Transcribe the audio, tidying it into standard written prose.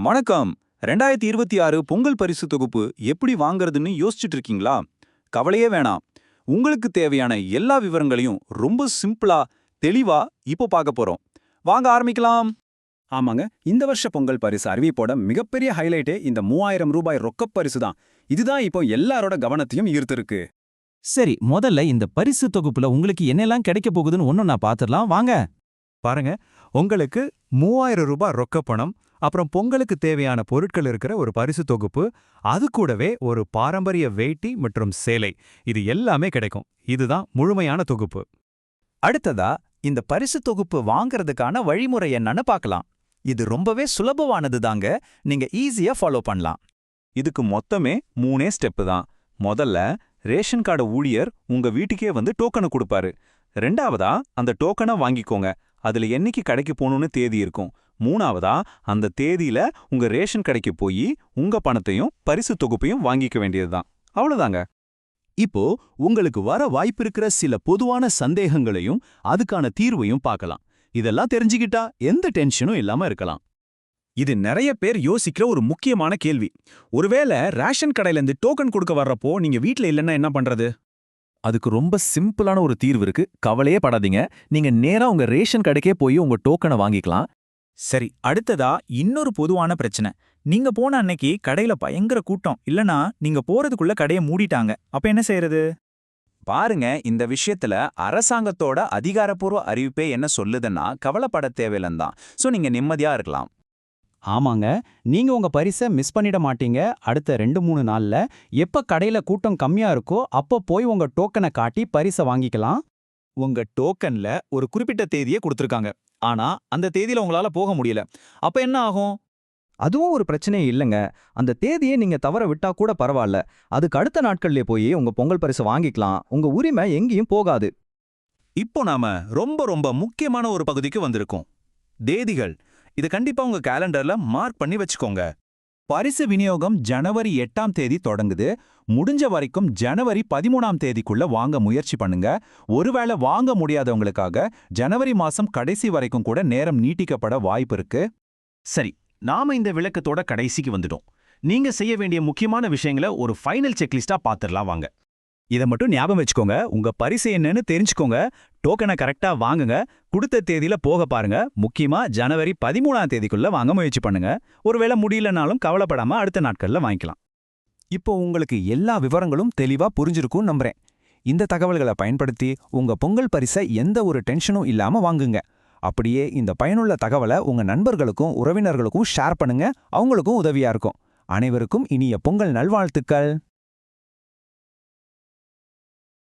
வணக்கம். 2026 பொங்கல் பரிசு தொகுப்பு எப்படி வாங்குறதுன்னு யோசிச்சுட்டு இருக்கீங்களா? கவலையே வேணாம். உங்களுக்கு தேவையான எல்லா விவரங்களையும் ரொம்ப சிம்பிளா, தெளிவா இப்போ பார்க்க போறோம். வாங்க ஆரம்பிக்கலாம். ஆமாங்க, இந்த வருஷ பொங்கல் பரிசு அறிவிப்போட மிகப்பெரிய ஹைலைட்டே இந்த ரூ. 3000 ரொக்கப் பரிசு தான். இதுதான் இப்போ எல்லாரோட கவனத்தையும் ஈர்த்திருக்கு. சரி, முதல்ல இந்த பரிசு தொகுப்புல உங்களுக்கு என்னெல்லாம் கிடைக்க போகுதுன்னு ஒண்ணொண்ணா பாத்துடலாம் வாங்க. பாருங்க, உங்களுக்கு ரூ. 3000 ரொக்கப் பணம், அப்புறம் பொங்கலுக்கு தேவையான பொருட்கள் இருக்கிற ஒரு பரிசு தொகுப்பு, அது கூடவே ஒரு பாரம்பரிய வேட்டி மற்றும் சேலை, இது எல்லாமே கிடைக்கும். இதுதான் முழுமையான தொகுப்பு. அடுத்ததா இந்த பரிசு தொகுப்பு வாங்குறதுக்கான வழிமுறை என்னன்னு பார்க்கலாம். இது ரொம்பவே சுலபமானது தாங்க, நீங்க ஈஸியா ஃபாலோ பண்ணலாம். இதுக்கு மொத்தமே 3 ஸ்டெப்பு தான். முதல்ல ரேஷன் கார்டு ஊழியர் உங்க வீட்டுக்கே வந்து டோக்கனை கொடுப்பாரு. ரெண்டாவதா அந்த டோக்கனை வாங்கிக்கோங்க. அதுல என்னைக்கு கடைக்கு போகணும்னு தேதி இருக்கும். மூணாவதா அந்த தேதியில உங்க ரேஷன் கடைக்கு போய் உங்க பணத்தையும் பரிசு தொகுப்பையும் வாங்கிக்க வேண்டியதுதான். அவ்வளவுதாங்க. இப்போ உங்களுக்கு வர வாய்ப்பிருக்கிற சில பொதுவான சந்தேகங்களையும் அதுக்கான தீர்வையும் பார்க்கலாம். இதெல்லாம் தெரிஞ்சுக்கிட்டா எந்த டென்ஷனும் இல்லாம இருக்கலாம். இது நிறைய பேர் யோசிக்கிற ஒரு முக்கியமான கேள்வி. ஒருவேளை ரேஷன் கடையில இருந்து டோக்கன் கொடுக்க வர்றப்போ நீங்க வீட்ல இல்லைன்னா என்ன பண்றது? அதுக்கு ரொம்ப சிம்பிளான ஒரு தீர்வு இருக்கு. கவலையே படாதீங்க. நீங்க நேரா உங்க ரேஷன் கடைக்கே போய் உங்க டோக்கனை வாங்கிக்கலாம். சரி, அடுத்ததா இன்னொரு பொதுவான பிரச்சனை. நீங்க போன அன்னைக்கு கடையில பயங்கர கூட்டம், இல்லனா நீங்க போறதுக்குள்ள கடையை மூடிட்டாங்க. அப்ப என்ன செய்யறது? பாருங்க, இந்த விஷயத்துல அரசாங்கத்தோட அதிகாரப்பூர்வ அறிவிப்பே என்ன சொல்லுதுன்னா கவலைப்பட தேவையில்லைந்தான். சோ நீங்க நிம்மதியா இருக்கலாம். ஆமாங்க, நீங்க உங்க பரிசை மிஸ் பண்ணிட மாட்டீங்க. அடுத்த 2-3 நாள்ல எப்ப கடையில கூட்டம் கம்மியா இருக்கோ அப்ப போய் உங்க டோக்கனை காட்டி பரிசை வாங்கிக்கலாம். உங்க டோக்கன்ல ஒரு குறிப்பிட்ட தேதியை கொடுத்திருக்காங்க, ஆனா அந்த தேதியில உங்களால போக முடியல. அப்ப என்ன ஆகும்? அதுவும் ஒரு பிரச்சனையே இல்லைங்க. அந்த தேதியை நீங்க தவற விட்டா கூட பரவாயில்ல. அதுக்கு அடுத்த நாட்கள்லயே போய் உங்க பொங்கல் பரிசு வாங்கிக்கலாம். உங்க உரிமை எங்கேயும் போகாது. இப்போ நாம ரொம்ப ரொம்ப முக்கியமான ஒரு பகுதிக்கு வந்திருக்கோம். தேதிகள். இது கண்டிப்பா உங்க கேலண்டர்ல மார்க் பண்ணி வச்சுக்கோங்க. பரிசு விநியோகம் ஜனவரி 8ஆம் தேதி தொடங்குது. முடிஞ்ச வரைக்கும் ஜனவரி 13ஆம் தேதிக்குள்ள வாங்க முயற்சி பண்ணுங்க. ஒருவேளை வாங்க முடியாதவங்களுக்காக ஜனவரி மாசம் கடைசி வரைக்கும் கூட நேரம் நீட்டிக்கப்பட வாய்ப்பு இருக்கு. சரி, நாம இந்த விளக்கத்தோட கடைசிக்கு வந்துட்டோம். நீங்க செய்ய வேண்டிய முக்கியமான விஷயங்களை ஒரு ஃபைனல் செக்லிஸ்டா பாத்துடலாம் வாங்க. இதை மட்டும் ஞாபகம் வச்சுக்கோங்க. உங்க பரிசு என்னன்னு தெரிஞ்சுக்கோங்க. டோக்கனை கரெக்டா வாங்குங்க. கொடுத்த தேதியில போக பாருங்க. முக்கியமா ஜனவரி 13ஆம் தேதிக்குள்ள வாங்க முயற்சி பண்ணுங்க. ஒருவேளை முடியலனாலும் கவலைப்படாம அடுத்த நாட்கள்ல வாங்கிக்கலாம். இப்போ உங்களுக்கு எல்லா விவரங்களும் தெளிவா புரிஞ்சிருக்கும் நம்புறேன். இந்த தகவல்களை பயன்படுத்தி உங்க பொங்கல் பரிசை எந்த ஒரு டென்ஷனும் இல்லாம வாங்குங்க. அப்படியே இந்த பயனுள்ள தகவலை உங்க நண்பர்களுக்கும் உறவினர்களுக்கும் ஷேர் பண்ணுங்க. அவங்களுக்கும் உதவியா இருக்கும். அனைவருக்கும் இனிய பொங்கல் நல்வாழ்த்துக்கள்.